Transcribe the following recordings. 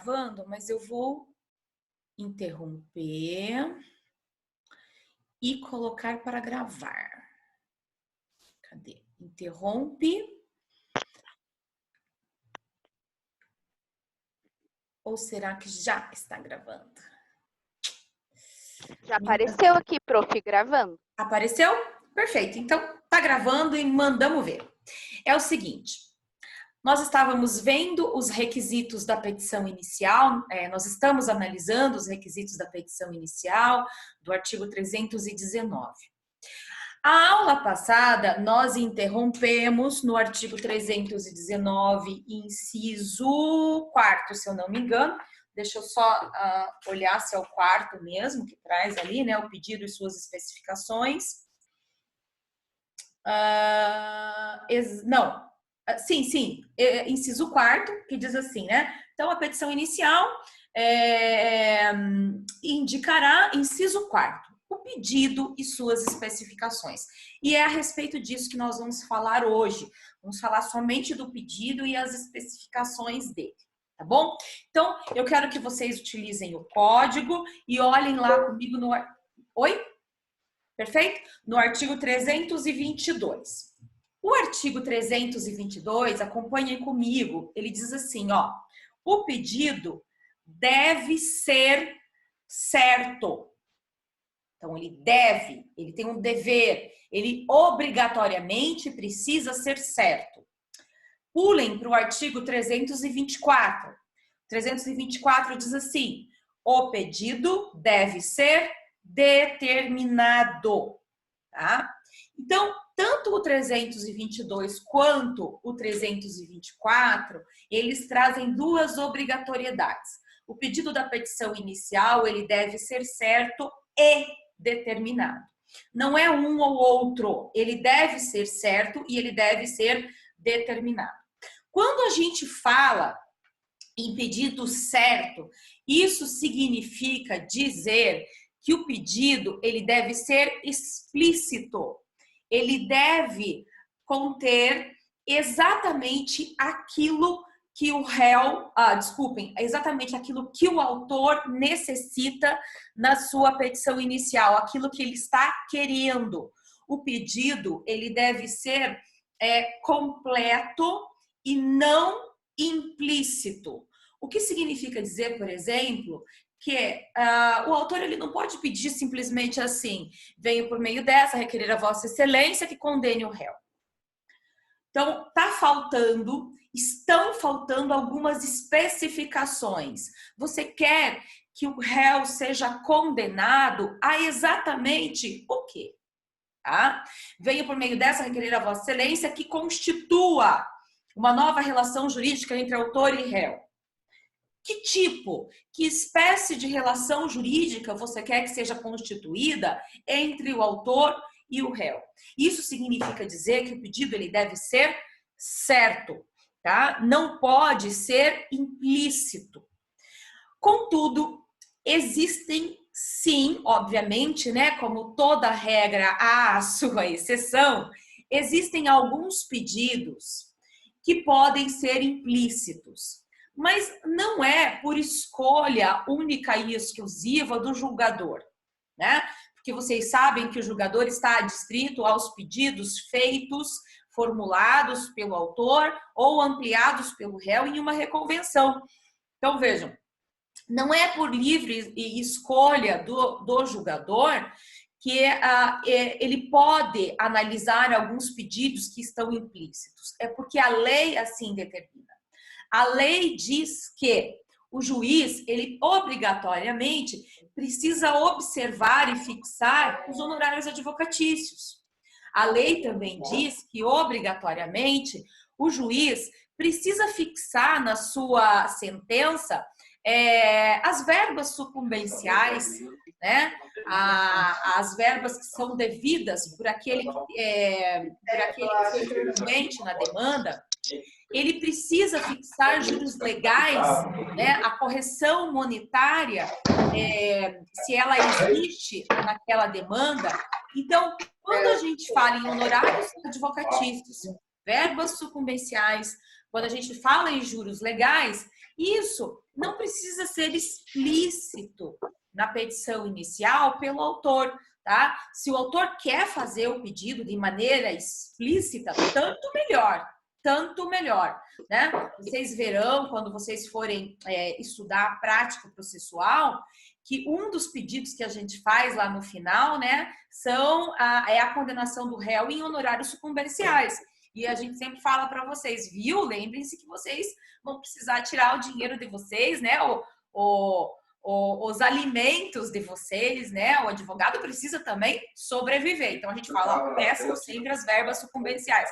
gravando, mas eu vou interromper e colocar para gravar. Cadê? Interrompe. Ou será que já está gravando? Já apareceu aqui, prof, gravando. Apareceu? Perfeito. Então, tá gravando e mandamos ver. É o seguinte, nós estávamos vendo os requisitos da petição inicial, nós estamos analisando os requisitos da petição inicial do artigo 319. A aula passada, nós interrompemos no artigo 319, inciso 4º, se eu não me engano. Deixa eu só olhar se é o 4º mesmo, que traz ali, né, o pedido e suas especificações. Sim, inciso 4º, que diz assim, né? Então, a petição inicial indicará, inciso 4º, o pedido e suas especificações. E é a respeito disso que nós vamos falar hoje. Vamos falar somente do pedido e as especificações dele, tá bom? Então, eu quero que vocês utilizem o código e olhem lá comigo no... Oi? Perfeito? No artigo 322. O artigo 322, acompanhem comigo, ele diz assim, ó, o pedido deve ser certo. Então, ele tem um dever, ele obrigatoriamente precisa ser certo. Pulem para o artigo 324. 324 diz assim, o pedido deve ser determinado, tá? Então, tanto o 322 quanto o 324, eles trazem duas obrigatoriedades. O pedido da petição inicial, ele deve ser certo e determinado. Não é um ou outro, ele deve ser certo e ele deve ser determinado. Quando a gente fala em pedido certo, isso significa dizer que o pedido ele deve ser explícito, ele deve conter exatamente aquilo que o réu, exatamente aquilo que o autor necessita na sua petição inicial, aquilo que ele está querendo. O pedido ele deve ser completo e não implícito. O que significa dizer, por exemplo, que o autor ele não pode pedir simplesmente assim, venho por meio dessa requerer a vossa excelência que condene o réu. Então, estão faltando algumas especificações. Você quer que o réu seja condenado a exatamente o quê? Tá? Venho por meio dessa requerer a vossa excelência que constitua uma nova relação jurídica entre autor e réu. Que tipo, que espécie de relação jurídica você quer que seja constituída entre o autor e o réu? Isso significa dizer que o pedido ele deve ser certo, tá? Não pode ser implícito. Contudo, existem sim, obviamente, né, como toda regra há a sua exceção, existem alguns pedidos que podem ser implícitos. Mas não é por escolha única e exclusiva do julgador, né? Porque vocês sabem que o julgador está adstrito aos pedidos feitos, formulados pelo autor ou ampliados pelo réu em uma reconvenção. Então, vejam, não é por livre escolha do julgador que ele pode analisar alguns pedidos que estão implícitos. É porque a lei assim determina. A lei diz que o juiz, ele obrigatoriamente precisa observar e fixar os honorários advocatícios. A lei também diz que, obrigatoriamente, o juiz precisa fixar na sua sentença as verbas sucumbenciais, né? As verbas que são devidas por aquele que foi sucumbente na demanda. Ele precisa fixar juros legais, né? A correção monetária, se ela existe naquela demanda. Então, quando a gente fala em honorários advocatícios, verbas sucumbenciais, quando a gente fala em juros legais, isso não precisa ser explícito na petição inicial pelo autor, tá? Se o autor quer fazer o pedido de maneira explícita, tanto melhor, né? Vocês verão, quando vocês forem estudar a prática processual, que um dos pedidos que a gente faz lá no final, né, é a condenação do réu em honorários sucumbenciais. E a gente sempre fala para vocês, viu? Lembrem-se que vocês vão precisar tirar o dinheiro de vocês, né? Os alimentos de vocês, né? O advogado precisa também sobreviver. Então a gente fala, ó, peçam sempre as verbas sucumbenciais.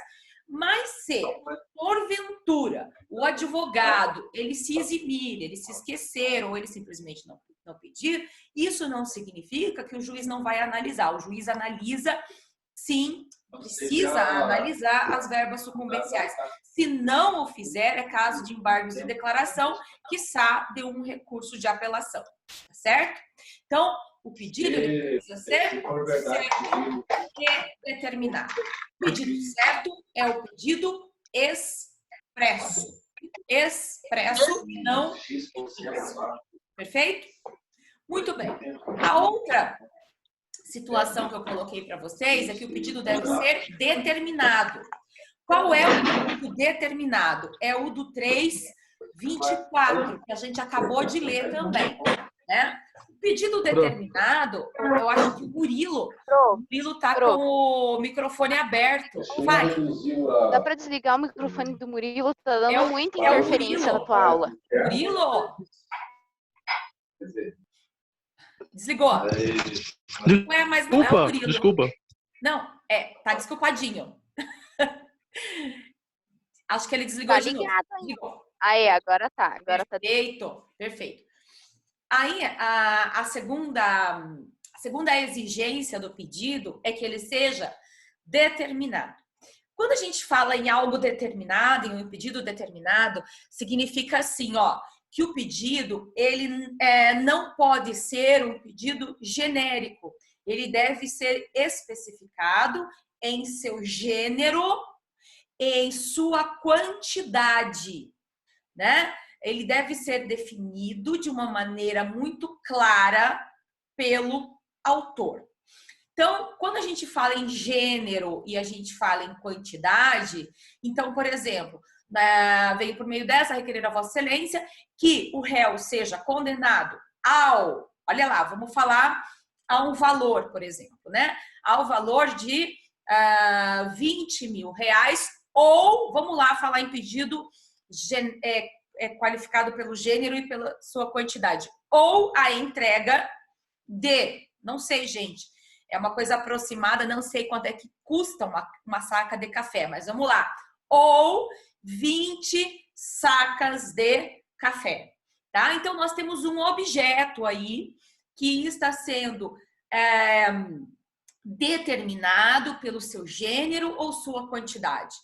Mas se, porventura, o advogado, ele se eximir, ele se esquecer ou ele simplesmente não pedir, isso não significa que o juiz não vai analisar. O juiz analisa, sim, precisa analisar as verbas sucumbenciais. Se não o fizer, é caso de embargos de declaração, quiçá de um recurso de apelação, tá certo? Então, o pedido precisa ser certo e determinado. O pedido certo é o pedido expresso. Expresso, não expresso. Perfeito? Muito bem. A outra situação que eu coloquei para vocês é que o pedido deve ser determinado. Qual é o pedido determinado? É o do 324, que a gente acabou de ler também, né? O pedido determinado, eu acho que o Murilo está com o microfone aberto. Fale. Dá para desligar o microfone do Murilo? Tá dando muita interferência na tua aula. Murilo? Desligou. Ué, mas não é o Murilo. Desculpa. Não, tá desculpadinho. Acho que ele desligou de novo. Desligou. Aí, agora tá. Perfeito, perfeito. Aí, a segunda exigência do pedido é que ele seja determinado. Quando a gente fala em algo determinado, em um pedido determinado, significa assim, ó, que o pedido, ele não pode ser um pedido genérico. Ele deve ser especificado em seu gênero, em sua quantidade, né? Ele deve ser definido de uma maneira muito clara pelo autor. Então, quando a gente fala em gênero e a gente fala em quantidade, então, por exemplo, veio por meio dessa requerer a Vossa Excelência que o réu seja condenado olha lá, vamos falar a um valor, por exemplo, né? Ao valor de 20 mil reais, ou, vamos lá, falar em pedido qualificado pelo gênero e pela sua quantidade, ou a entrega de, não sei, gente, é uma coisa aproximada, não sei quanto é que custa uma saca de café, mas vamos lá, ou 20 sacas de café, tá? Então, nós temos um objeto aí que está sendo determinado pelo seu gênero ou sua quantidade.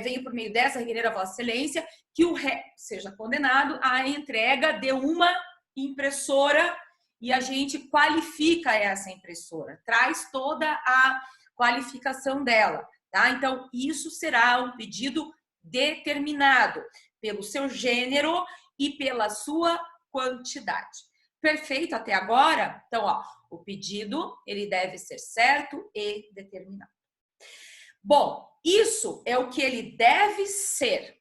Veio por meio dessa requerer a Vossa Excelência que o réu seja condenado à entrega de uma impressora e a gente qualifica essa impressora, traz toda a qualificação dela, tá? Então, isso será um pedido determinado pelo seu gênero e pela sua quantidade. Perfeito até agora? Então, ó, o pedido, ele deve ser certo e determinado. Bom, isso é o que ele deve ser.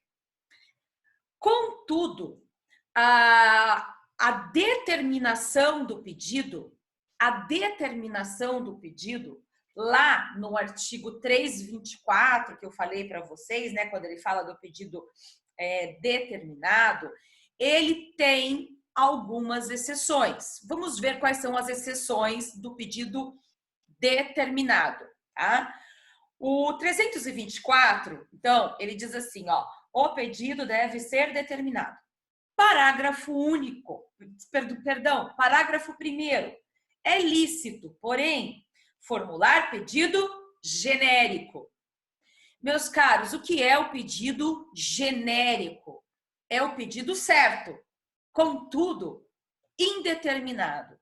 Contudo, a determinação do pedido, lá no artigo 324, que eu falei para vocês, né, quando ele fala do pedido determinado, ele tem algumas exceções. Vamos ver quais são as exceções do pedido determinado, tá? O 324, então, ele diz assim, ó, o pedido deve ser determinado. Parágrafo único, parágrafo 1º, é lícito, porém, formular pedido genérico. Meus caros, o que é o pedido genérico? É o pedido certo, contudo, indeterminado.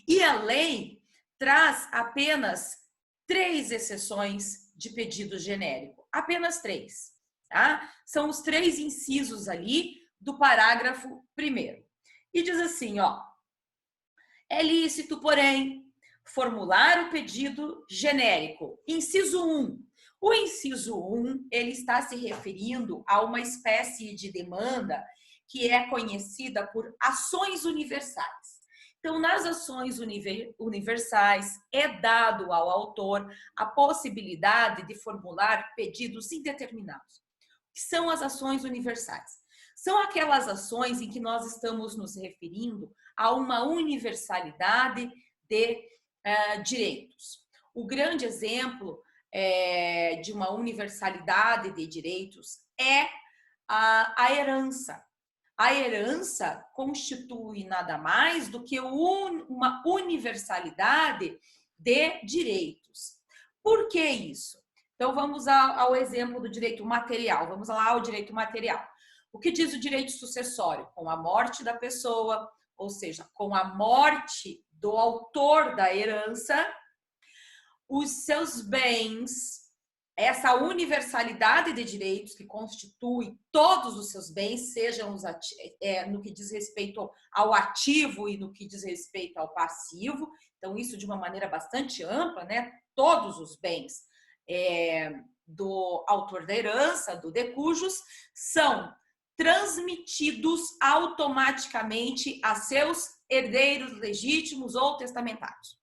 E a lei traz apenas 3 exceções de pedido genérico, apenas 3, tá? São os 3 incisos ali do parágrafo 1º. E diz assim, ó, é lícito, porém, formular o pedido genérico. Inciso 1. O inciso 1, ele está se referindo a uma espécie de demanda que é conhecida por ações universais. Então, nas ações universais, é dado ao autor a possibilidade de formular pedidos indeterminados. O que são as ações universais? São aquelas ações em que nós estamos nos referindo a uma universalidade de direitos. O grande exemplo de uma universalidade de direitos é a herança. A herança constitui nada mais do que uma universalidade de direitos. Por que isso? Então, vamos ao exemplo do direito material. Vamos lá ao direito material. O que diz o direito sucessório? Com a morte da pessoa, ou seja, com a morte do autor da herança, os seus bens, essa universalidade de direitos que constitui todos os seus bens, sejam no que diz respeito ao ativo e no que diz respeito ao passivo, então isso de uma maneira bastante ampla, né? Todos os bens do autor da herança, do de cujus, são transmitidos automaticamente a seus herdeiros legítimos ou testamentários.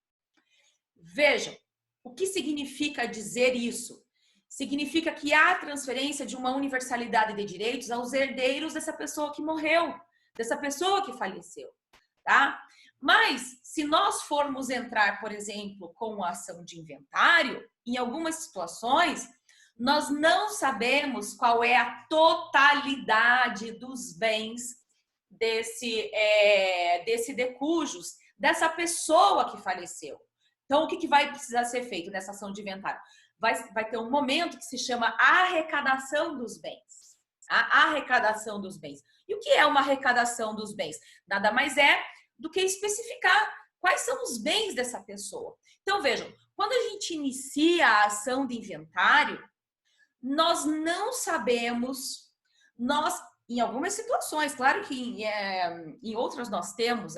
Vejam, o que significa dizer isso? Significa que há transferência de uma universalidade de direitos aos herdeiros dessa pessoa que morreu, dessa pessoa que faleceu, tá? Mas, se nós formos entrar, por exemplo, com a ação de inventário, em algumas situações, nós não sabemos qual é a totalidade dos bens desse de cujus, dessa pessoa que faleceu. Então, o que vai precisar ser feito nessa ação de inventário? Vai ter um momento que se chama arrecadação dos bens. A arrecadação dos bens. E o que é uma arrecadação dos bens? Nada mais é do que especificar quais são os bens dessa pessoa. Então, vejam, quando a gente inicia a ação de inventário, nós não sabemos, em algumas situações, claro que em outras nós temos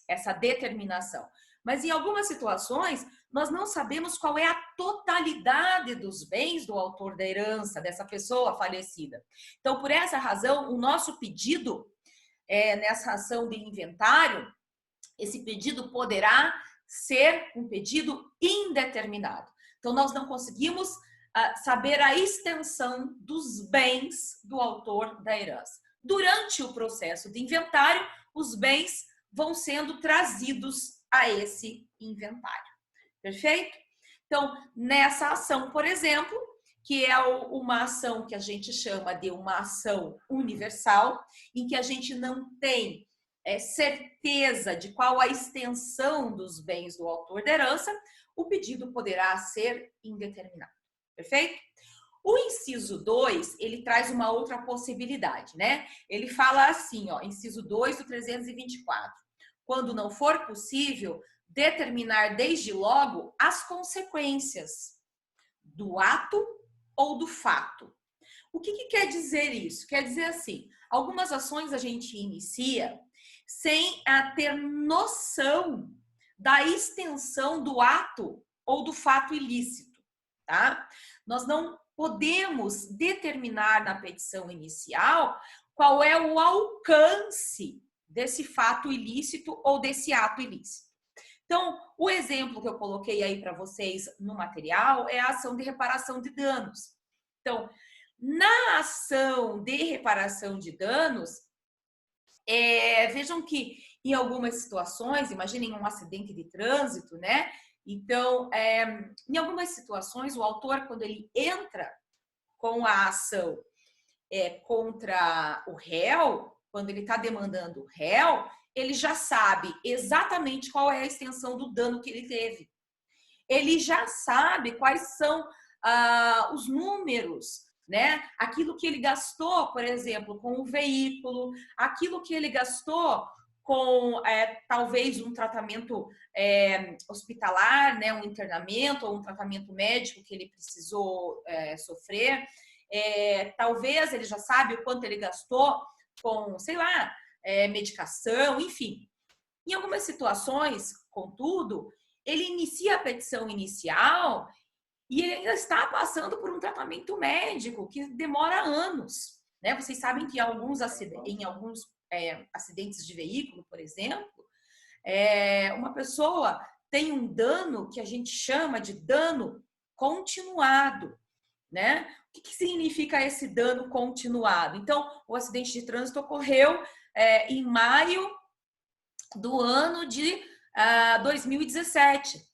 essa determinação, mas em algumas situações nós não sabemos qual é a totalidade dos bens do autor da herança, dessa pessoa falecida. Então, por essa razão, o nosso pedido nessa ação de inventário, esse pedido poderá ser um pedido indeterminado. Então, nós não conseguimos saber a extensão dos bens do autor da herança. Durante o processo de inventário, os bens vão sendo trazidos a esse inventário. Perfeito? Então, nessa ação, por exemplo, que é uma ação que a gente chama de uma ação universal, em que a gente não tem certeza de qual a extensão dos bens do autor da herança, o pedido poderá ser indeterminado. Perfeito? O inciso 2, ele traz uma outra possibilidade, né? Ele fala assim, ó, inciso 2 do 324. Quando não for possível determinar desde logo as consequências do ato ou do fato. O que quer dizer isso? Quer dizer assim, algumas ações a gente inicia sem ter noção da extensão do ato ou do fato ilícito, tá? Nós não podemos determinar na petição inicial qual é o alcance desse fato ilícito ou desse ato ilícito. Então, o exemplo que eu coloquei aí para vocês no material é a ação de reparação de danos. Então, na ação de reparação de danos, vejam que em algumas situações, imaginem um acidente de trânsito, né? Então, em algumas situações, o autor, quando ele entra com a ação contra o réu, quando ele está demandando o réu, ele já sabe exatamente qual é a extensão do dano que ele teve. Ele já sabe quais são os números, né? Aquilo que ele gastou, por exemplo, com o veículo, aquilo que ele gastou com talvez um tratamento hospitalar, né? Um internamento ou um tratamento médico que ele precisou sofrer. talvez ele já sabe o quanto ele gastou com, sei lá, medicação, enfim. Em algumas situações, contudo, ele inicia a petição inicial e ele ainda está passando por um tratamento médico que demora anos, né? Vocês sabem que em alguns acidentes de veículo, por exemplo, uma pessoa tem um dano que a gente chama de dano continuado, né? O que significa esse dano continuado? Então, o acidente de trânsito ocorreu em maio do ano de 2017,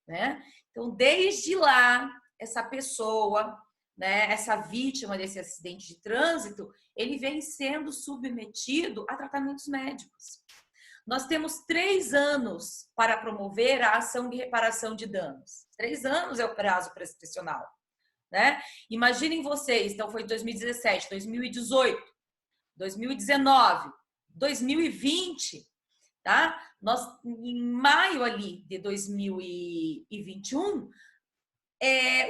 né? Então, desde lá, essa pessoa, né, essa vítima desse acidente de trânsito, ele vem sendo submetido a tratamentos médicos. Nós temos 3 anos para promover a ação de reparação de danos. 3 anos é o prazo prescricional, né? Imaginem vocês, então foi 2017, 2018, 2019, 2020, tá? Nós, em maio ali de 2021,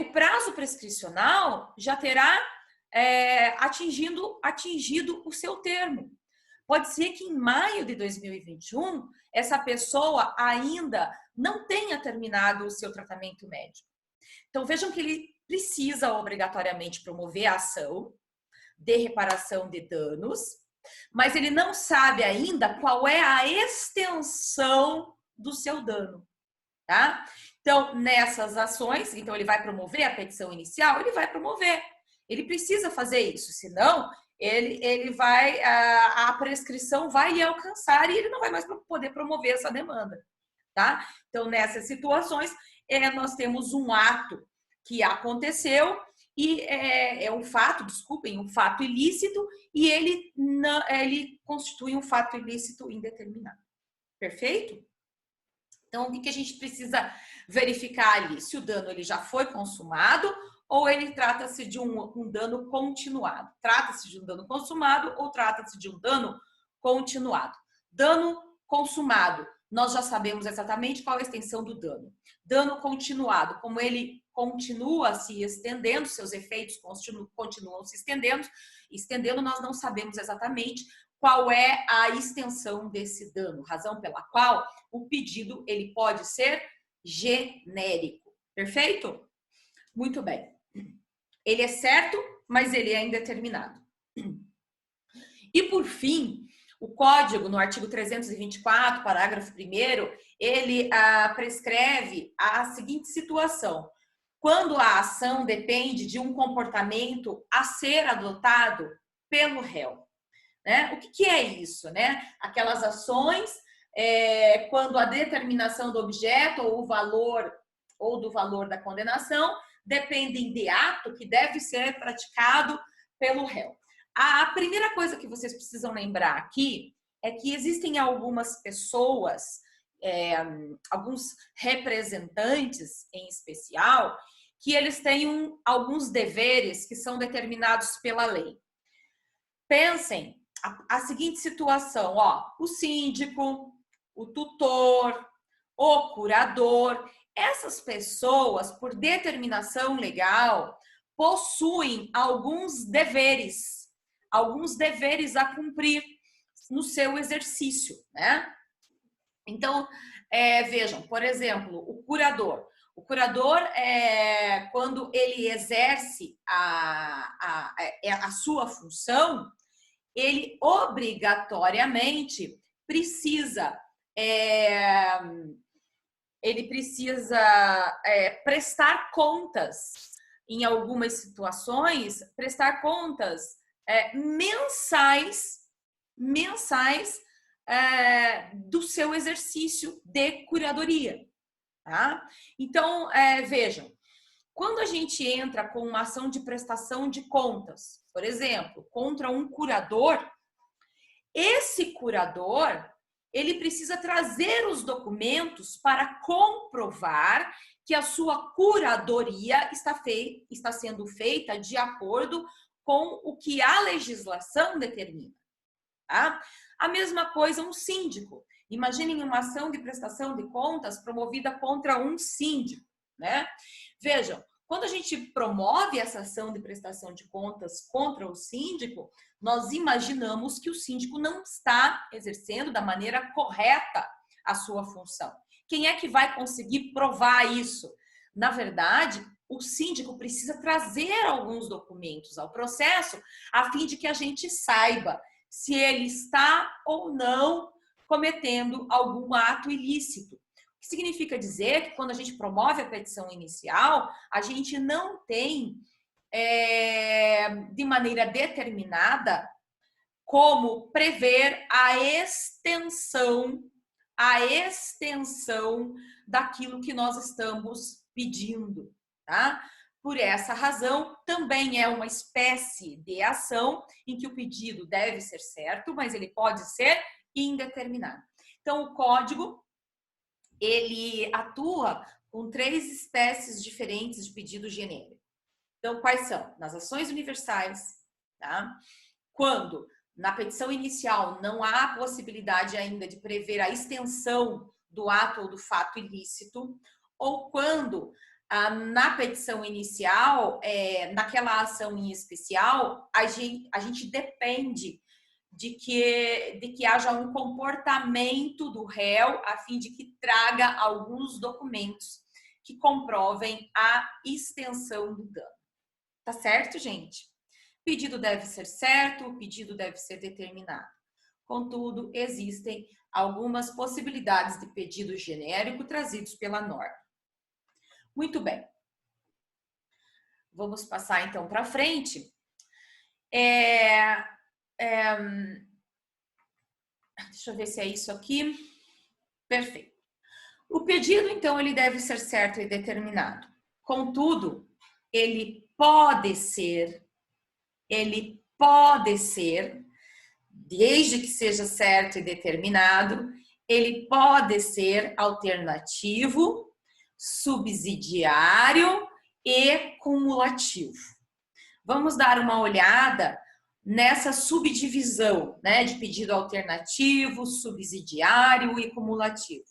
o prazo prescricional já terá atingido o seu termo. Pode ser que em maio de 2021, essa pessoa ainda não tenha terminado o seu tratamento médico. Então, vejam que ele precisa obrigatoriamente promover a ação de reparação de danos, mas ele não sabe ainda qual é a extensão do seu dano, tá? Então, nessas ações, então ele vai promover a petição inicial, ele vai promover. Ele precisa fazer isso, senão ele vai, a prescrição vai lhe alcançar e ele não vai mais poder promover essa demanda, tá? Então, nessas situações, nós temos um ato que aconteceu e um fato ilícito e ele constitui um fato ilícito indeterminado. Perfeito? Então, o que a gente precisa verificar ali? Se o dano ele já foi consumado ou ele trata-se de um dano continuado. Trata-se de um dano consumado ou trata-se de um dano continuado. Dano consumado, nós já sabemos exatamente qual é a extensão do dano. Dano continuado, como ele continua se estendendo, seus efeitos continuam se estendendo, nós não sabemos exatamente qual é a extensão desse dano, razão pela qual o pedido ele pode ser genérico. Perfeito? Muito bem. Ele é certo, mas ele é indeterminado. E por fim, o código, no artigo 324, parágrafo 1º, ele prescreve a seguinte situação. Quando a ação depende de um comportamento a ser adotado pelo réu. Né? O que é isso? Né? Aquelas ações, quando a determinação do objeto ou o valor ou do valor da condenação dependem de ato que deve ser praticado pelo réu. A primeira coisa que vocês precisam lembrar aqui é que existem algumas pessoas, alguns representantes em especial, que eles têm alguns deveres que são determinados pela lei. Pensem a seguinte situação, o síndico, o tutor, o curador, essas pessoas, por determinação legal, possuem alguns deveres a cumprir no seu exercício, né? Então, vejam, por exemplo, o curador. O curador, quando ele exerce a sua função, ele obrigatoriamente precisa prestar contas, em algumas situações, prestar contas mensais do seu exercício de curadoria. Tá? Então, vejam, quando a gente entra com uma ação de prestação de contas, por exemplo, contra um curador, esse curador, ele precisa trazer os documentos para comprovar que a sua curadoria está sendo feita de acordo com o que a legislação determina. Tá? A mesma coisa um síndico. Imaginem uma ação de prestação de contas promovida contra um síndico, né? Vejam, Quando a gente promove essa ação de prestação de contas contra o síndico, nós imaginamos que o síndico não está exercendo da maneira correta a sua função. Quem é que vai conseguir provar isso? Na verdade, o síndico precisa trazer alguns documentos ao processo a fim de que a gente saiba se ele está ou não cometendo algum ato ilícito. O que significa dizer que quando a gente promove a petição inicial, a gente não tem, de maneira determinada, como prever a extensão daquilo que nós estamos pedindo, tá? Por essa razão, também é uma espécie de ação em que o pedido deve ser certo, mas ele pode ser indeterminado. Então, o código, ele atua com 3 espécies diferentes de pedido genérico. Então, quais são? Nas ações universais, tá? Quando na petição inicial não há possibilidade ainda de prever a extensão do ato ou do fato ilícito, ou quando na petição inicial, naquela ação em especial, a gente depende de que haja um comportamento do réu a fim de que traga alguns documentos que comprovem a extensão do dano. Tá certo, gente? O pedido deve ser certo, o pedido deve ser determinado. Contudo, existem algumas possibilidades de pedido genérico trazidos pela norma. Muito bem. Vamos passar então para frente. Deixa eu ver se é isso aqui. Perfeito. O pedido, então, ele deve ser certo e determinado. Contudo, ele pode ser, desde que seja certo e determinado, ele pode ser alternativo, subsidiário e cumulativo. Vamos dar uma olhada nessa subdivisão, né, de pedido alternativo, subsidiário e cumulativo.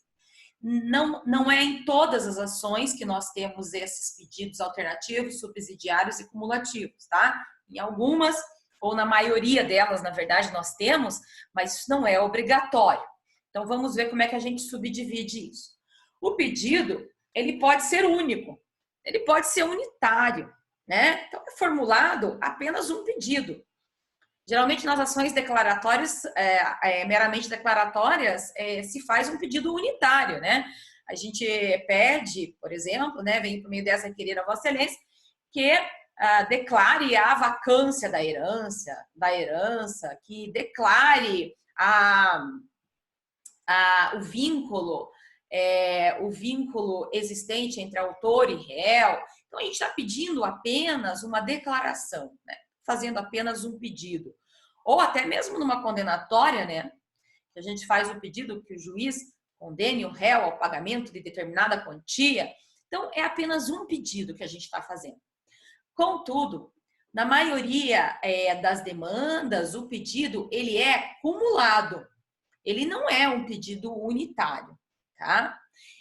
Não é em todas as ações que nós temos esses pedidos alternativos, subsidiários e cumulativos, tá? Em algumas, ou na maioria delas, na verdade, nós temos, mas isso não é obrigatório. Então, vamos ver como é que a gente subdivide isso. O pedido, ele pode ser único, ele pode ser unitário, né? Então, é formulado apenas um pedido. Geralmente, nas ações declaratórias, meramente declaratórias, se faz um pedido unitário, né? A gente pede, por exemplo, né, vem por meio dessa requerer a Vossa Excelência, que declare a vacância da herança, que declare o vínculo existente entre autor e réu. Então, a gente está pedindo apenas uma declaração, né? Fazendo apenas um pedido. Ou até mesmo numa condenatória, né? Que a gente faz o pedido que o juiz condene o réu ao pagamento de determinada quantia. Então, é apenas um pedido que a gente está fazendo. Contudo, na maioria das demandas, o pedido, ele é cumulado. Ele não é um pedido unitário, tá?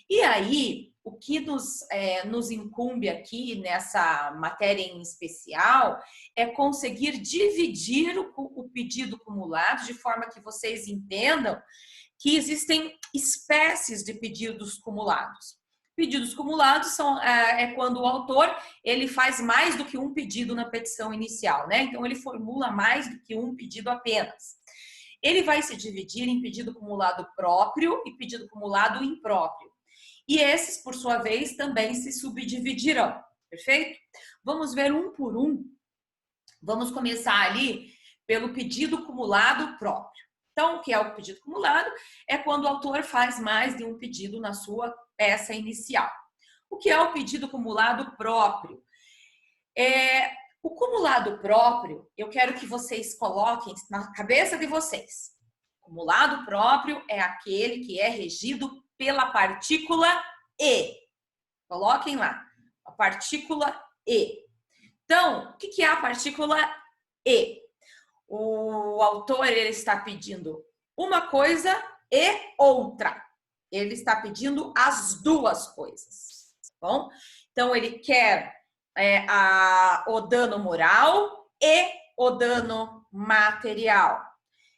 E aí, o que nos incumbe aqui nessa matéria em especial é conseguir dividir o pedido cumulado de forma que vocês entendam que existem espécies de pedidos cumulados. Pedidos cumulados é quando o autor ele faz mais do que um pedido na petição inicial, né? Então, ele formula mais do que um pedido apenas. Ele vai se dividir em pedido cumulado próprio e pedido cumulado impróprio. E esses, por sua vez, também se subdividirão, perfeito? Vamos ver um por um. Vamos começar ali pelo pedido cumulado próprio. Então, o que é o pedido cumulado? É quando o autor faz mais de um pedido na sua peça inicial. O que é o pedido cumulado próprio? O cumulado próprio, eu quero que vocês coloquem na cabeça de vocês. O cumulado próprio é aquele que é regido pela partícula E. Coloquem lá, a partícula E. Então, o que é a partícula E? O autor ele está pedindo uma coisa e outra. Ele está pedindo as duas coisas, tá bom? Então, ele quer o dano moral e o dano material.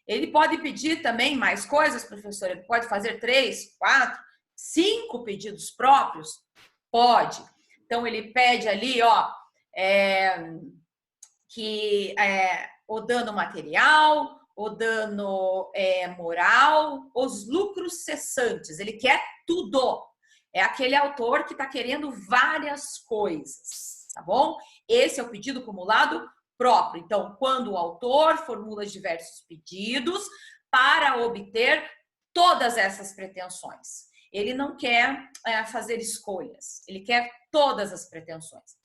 Ele pode pedir também mais coisas, professor? Ele pode fazer 3, 4, 5 pedidos próprios? Pode. Então, ele pede ali, ó, o dano material, o dano moral, os lucros cessantes. Ele quer tudo. É aquele autor que está querendo várias coisas, tá bom? Esse é o pedido acumulado próprio. Então, quando o autor formula diversos pedidos para obter todas essas pretensões. Ele não quer fazer escolhas, ele quer todas as pretensões.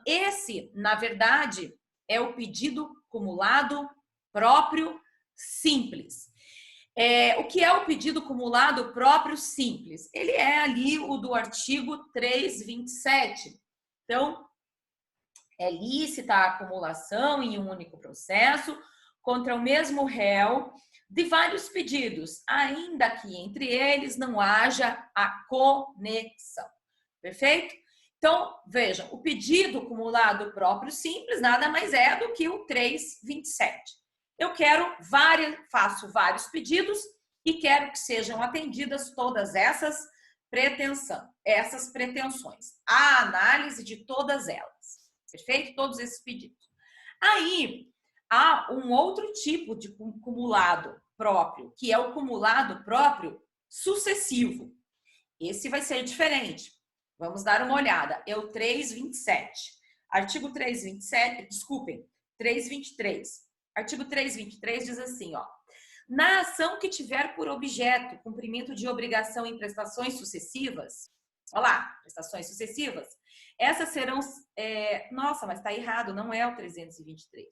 Esse, na verdade, é o pedido acumulado próprio simples. O que é o pedido acumulado próprio simples? Ele é ali o do artigo 327. Então, é lícita a acumulação em um único processo contra o mesmo réu de vários pedidos, ainda que entre eles não haja a conexão. Perfeito? Então, vejam, o pedido acumulado próprio simples nada mais é do que o 327. Eu faço vários pedidos e quero que sejam atendidas todas essas pretensões. A análise de todas elas. Perfeito? Todos esses pedidos. Aí, há um outro tipo de cumulado próprio, que é o cumulado próprio sucessivo. Esse vai ser diferente. Vamos dar uma olhada. É o 327. Artigo 327, desculpem, 323. Artigo 323 diz assim, ó. Na ação que tiver por objeto cumprimento de obrigação em prestações sucessivas, olha lá, prestações sucessivas, essas serão... nossa, mas está errado, não é o 323.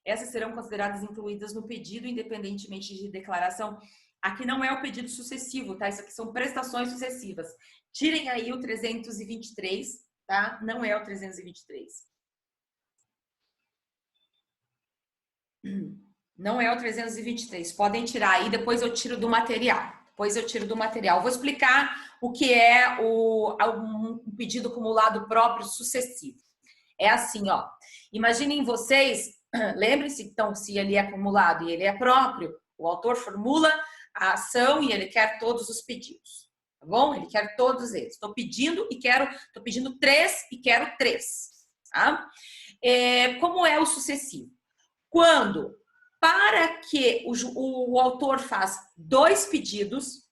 Essas serão consideradas incluídas no pedido, independentemente de declaração. Aqui não é o pedido sucessivo, tá? Isso aqui são prestações sucessivas. Tirem aí o 323, tá? Não é o 323. Não é o 323. Podem tirar aí, depois eu tiro do material. Vou explicar o que é um pedido acumulado próprio sucessivo. É assim, ó. Imaginem vocês, lembrem-se, então, se ele é acumulado e ele é próprio, o autor formula a ação e ele quer todos os pedidos. Tá bom? Ele quer todos eles. Estou pedindo 3 e quero 3. Tá? Como é o sucessivo? Quando, para que o autor faz 2 pedidos,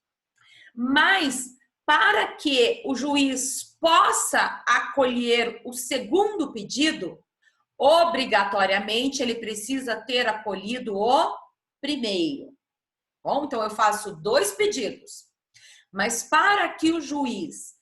mas para que o juiz possa acolher o segundo pedido, obrigatoriamente ele precisa ter acolhido o primeiro. Bom, então eu faço 2 pedidos, mas para que o juiz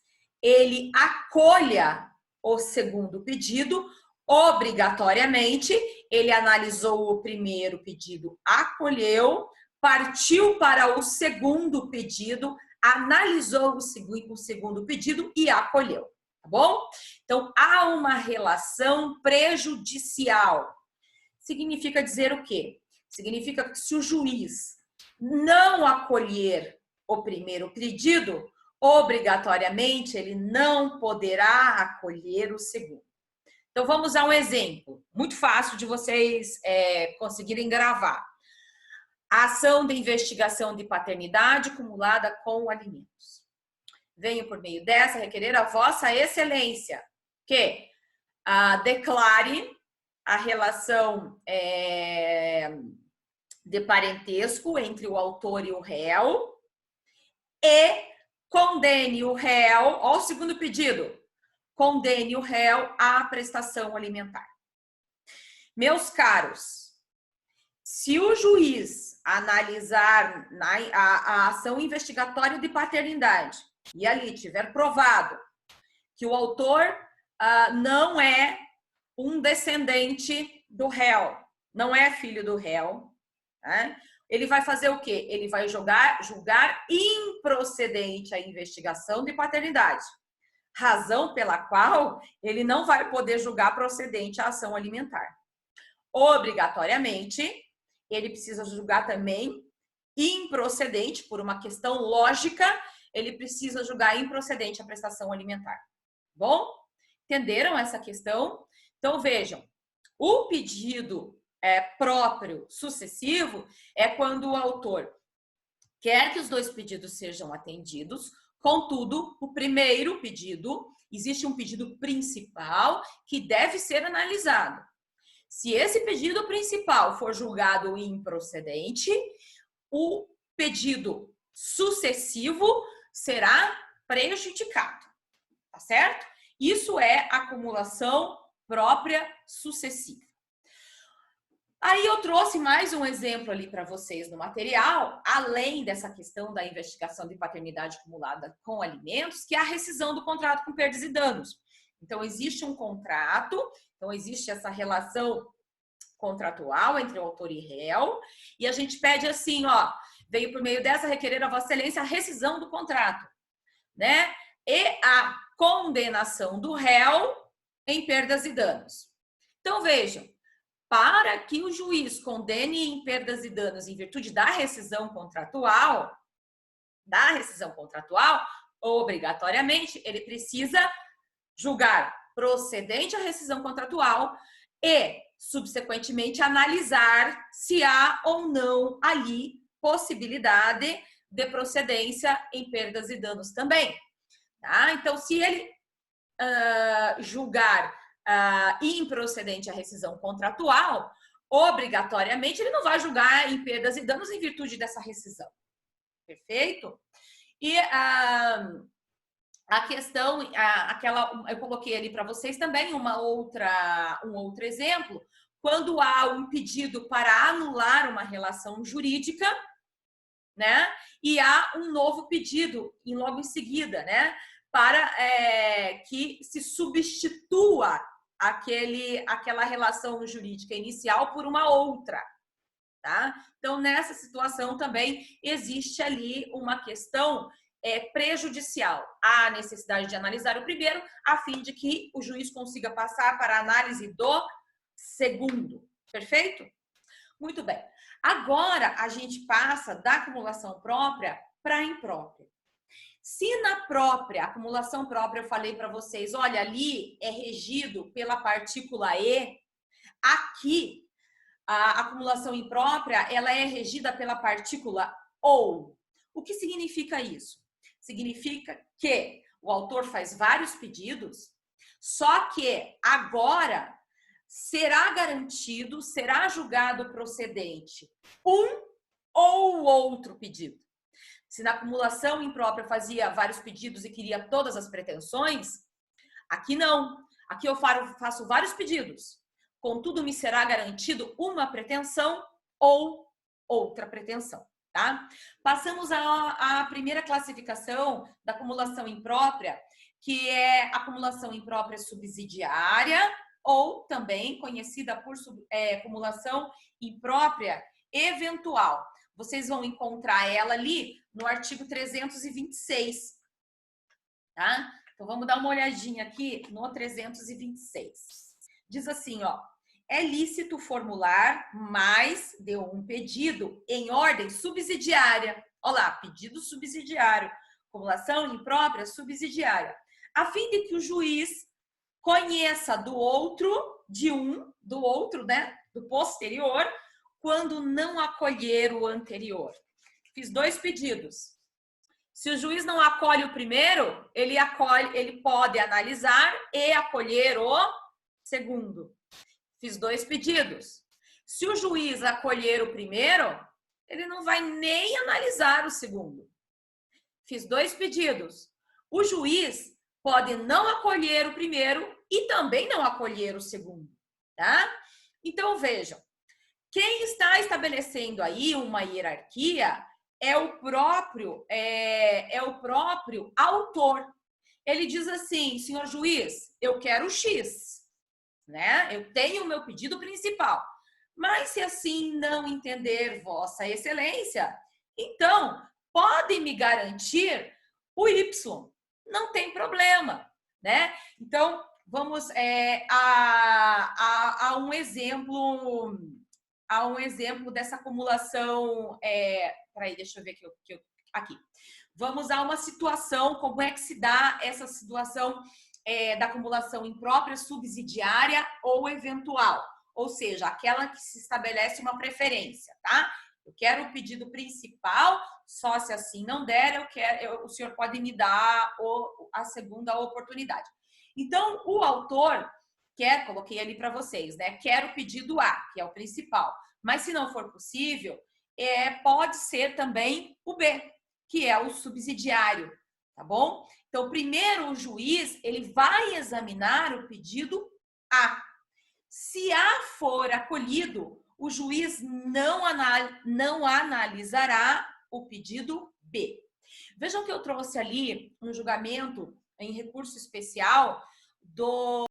ele acolha o segundo pedido, obrigatoriamente ele analisou o primeiro pedido, acolheu, partiu para o segundo pedido, analisou o segundo pedido e acolheu, tá bom? Então, há uma relação prejudicial. Significa dizer o quê? Significa que se o juiz não acolher o primeiro pedido, obrigatoriamente ele não poderá acolher o segundo. Então, vamos a um exemplo muito fácil de vocês conseguirem gravar. A ação de investigação de paternidade acumulada com alimentos. Venho por meio dessa requerer a vossa excelência que declare a relação de parentesco entre o autor e o réu e condene o réu, ó, o segundo pedido, condene o réu à prestação alimentar. Meus caros, se o juiz analisar a ação investigatória de paternidade e ali tiver provado que o autor não é um descendente do réu, não é filho do réu, né? Ele vai fazer o quê? Ele vai julgar improcedente a investigação de paternidade. Razão pela qual ele não vai poder julgar procedente a ação alimentar. Obrigatoriamente, ele precisa julgar também improcedente, por uma questão lógica, ele precisa julgar improcedente a prestação alimentar. Bom? Entenderam essa questão? Então, vejam, o pedido próprio sucessivo é quando o autor quer que os dois pedidos sejam atendidos, contudo, o primeiro pedido, existe um pedido principal que deve ser analisado. Se esse pedido principal for julgado improcedente, o pedido sucessivo será prejudicado, tá certo? Isso é acumulação própria sucessiva. Aí eu trouxe mais um exemplo ali para vocês no material, além dessa questão da investigação de paternidade acumulada com alimentos, que é a rescisão do contrato com perdas e danos. Então, existe um contrato, então existe essa relação contratual entre o autor e réu, e a gente pede assim, ó, veio por meio dessa requerer a Vossa Excelência a rescisão do contrato, né? E a condenação do réu em perdas e danos. Então, vejam, para que o juiz condene em perdas e danos em virtude da rescisão contratual, obrigatoriamente, ele precisa julgar procedente a rescisão contratual e, subsequentemente, analisar se há ou não ali possibilidade de procedência em perdas e danos também. Tá? Então, se ele julgar improcedente a rescisão contratual, obrigatoriamente ele não vai julgar em perdas e danos em virtude dessa rescisão. Perfeito? E a questão, eu coloquei ali para vocês também um outro exemplo, quando há um pedido para anular uma relação jurídica, né? E há um novo pedido logo em seguida, né? Para que se substitua aquela relação jurídica inicial por uma outra, tá? Então, nessa situação também existe ali uma questão prejudicial. Há necessidade de analisar o primeiro, a fim de que o juiz consiga passar para a análise do segundo. Perfeito? Muito bem. Agora, a gente passa da acumulação própria para a imprópria. Se na própria, acumulação própria, eu falei para vocês, olha, ali é regido pela partícula E, aqui, a acumulação imprópria, ela é regida pela partícula OU. O que significa isso? Significa que o autor faz vários pedidos, só que agora será garantido, será julgado procedente um ou outro pedido. Se na acumulação imprópria fazia vários pedidos e queria todas as pretensões, aqui não. Aqui eu faço vários pedidos. Contudo, me será garantido uma pretensão ou outra pretensão, tá? Passamos à primeira classificação da acumulação imprópria, que é acumulação imprópria subsidiária, ou também conhecida por acumulação imprópria eventual. Vocês vão encontrar ela ali no artigo 326, tá? Então, vamos dar uma olhadinha aqui no 326. Diz assim, ó, é lícito formular mais de um pedido em ordem subsidiária. Olha lá, pedido subsidiário, acumulação imprópria subsidiária, a fim de que o juiz conheça do outro, né, do posterior, quando não acolher o anterior. Fiz dois pedidos. Se o juiz não acolhe o primeiro, ele pode analisar e acolher o segundo. Fiz dois pedidos. Se o juiz acolher o primeiro, ele não vai nem analisar o segundo. Fiz dois pedidos. O juiz pode não acolher o primeiro e também não acolher o segundo, tá? Então, vejam, quem está estabelecendo aí uma hierarquia é o próprio autor. Ele diz assim, senhor juiz, eu quero X, né? Eu tenho o meu pedido principal. Mas se assim não entender Vossa Excelência, então pode me garantir o Y. Não tem problema, né? Então, vamos a um exemplo dessa acumulação. Peraí, deixa eu ver aqui. Vamos a uma situação, como é que se dá essa situação da acumulação imprópria, subsidiária ou eventual. Ou seja, aquela que se estabelece uma preferência, tá? Eu quero o pedido principal, só se assim não der, o senhor pode me dar a segunda oportunidade. Então, o autor coloquei ali para vocês, né? Quer o pedido A, que é o principal. Mas se não for possível, pode ser também o B, que é o subsidiário, tá bom? Então, primeiro o juiz, ele vai examinar o pedido A. Se A for acolhido, o juiz não analisará o pedido B. Vejam que eu trouxe ali um julgamento em recurso especial do